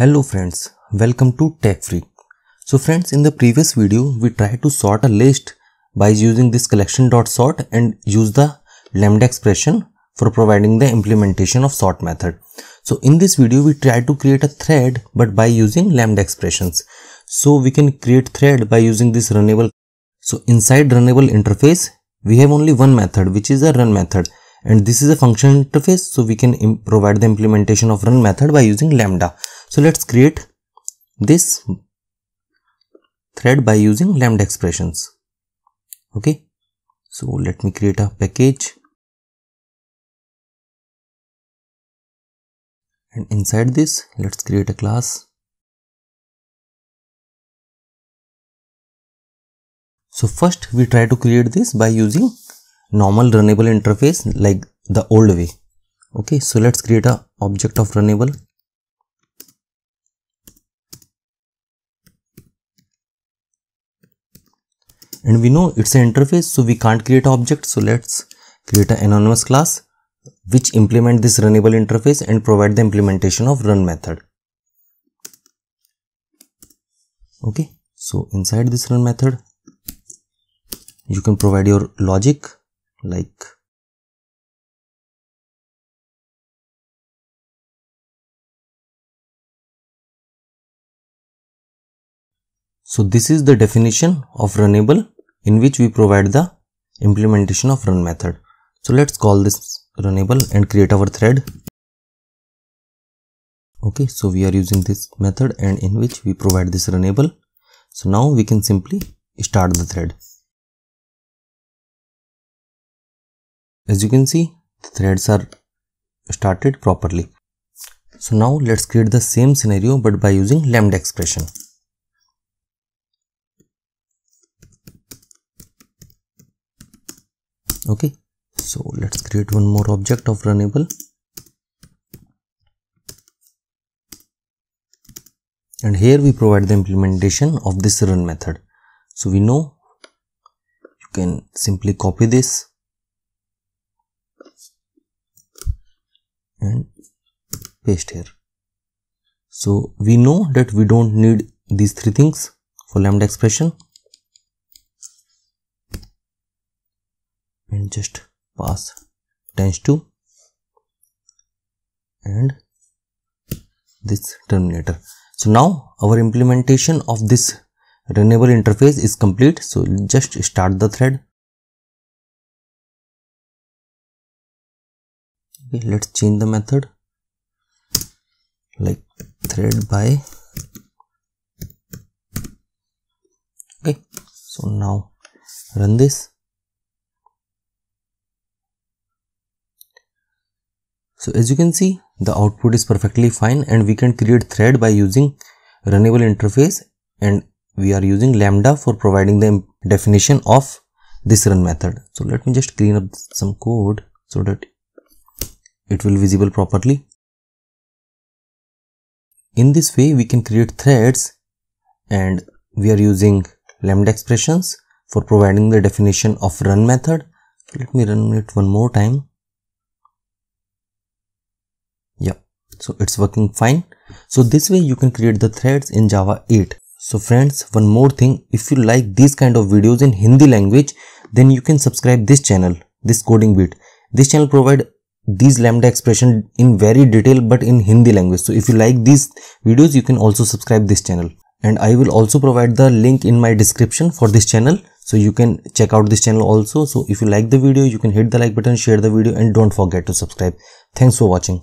Hello friends, welcome to TechFreak. So friends, in the previous video, we tried to sort a list by using this collection.sort and use the lambda expression for providing the implementation of sort method. So in this video, we tried to create a thread but by using lambda expressions. So we can create thread by using this runnable. So inside runnable interface, we have only one method which is a run method. And this is a function interface, so we can provide the implementation of run method by using lambda. So let's create this thread by using lambda expressions. Okay, so let me create a package, and inside this let's create a class. So first we try to create this by using normal runnable interface like the old way. Okay, so let's create a object of runnable. And we know it's an interface, so we can't create an object. So let's create an anonymous class which implement this runnable interface and provide the implementation of run method. Okay, so inside this run method, you can provide your logic like so this is the definition of runnable in which we provide the implementation of run method. So let's call this runnable and create our thread. Okay, so we are using this method and in which we provide this runnable. So now we can simply start the thread. As you can see, the threads are started properly. So now let's create the same scenario but by using lambda expression. Okay, so let's create one more object of runnable. And here we provide the implementation of this run method. So we know you can simply copy this and paste here. So we know that we don't need these three things for lambda expression, and just pass tends to and this terminator. So now our implementation of this runnable interface is complete. So just start the thread. Okay, let's change the method like thread by. Okay, so now run this. So as you can see, the output is perfectly fine and we can create thread by using runnable interface, and we are using lambda for providing the definition of this run method. So let me just clean up some code so that it will be visible properly. In this way we can create threads and we are using lambda expressions for providing the definition of run method. Let me run it one more time. Yeah, so it's working fine. So this way you can create the threads in Java 8. So friends, one more thing, if you like these kind of videos in Hindi language, then you can subscribe this channel, this Coding Beat. This channel provide these lambda expression in very detail but in Hindi language. So if you like these videos, you can also subscribe this channel, and I will also provide the link in my description for this channel, so you can check out this channel also. So if you like the video, you can hit the like button, share the video, and don't forget to subscribe. Thanks for watching.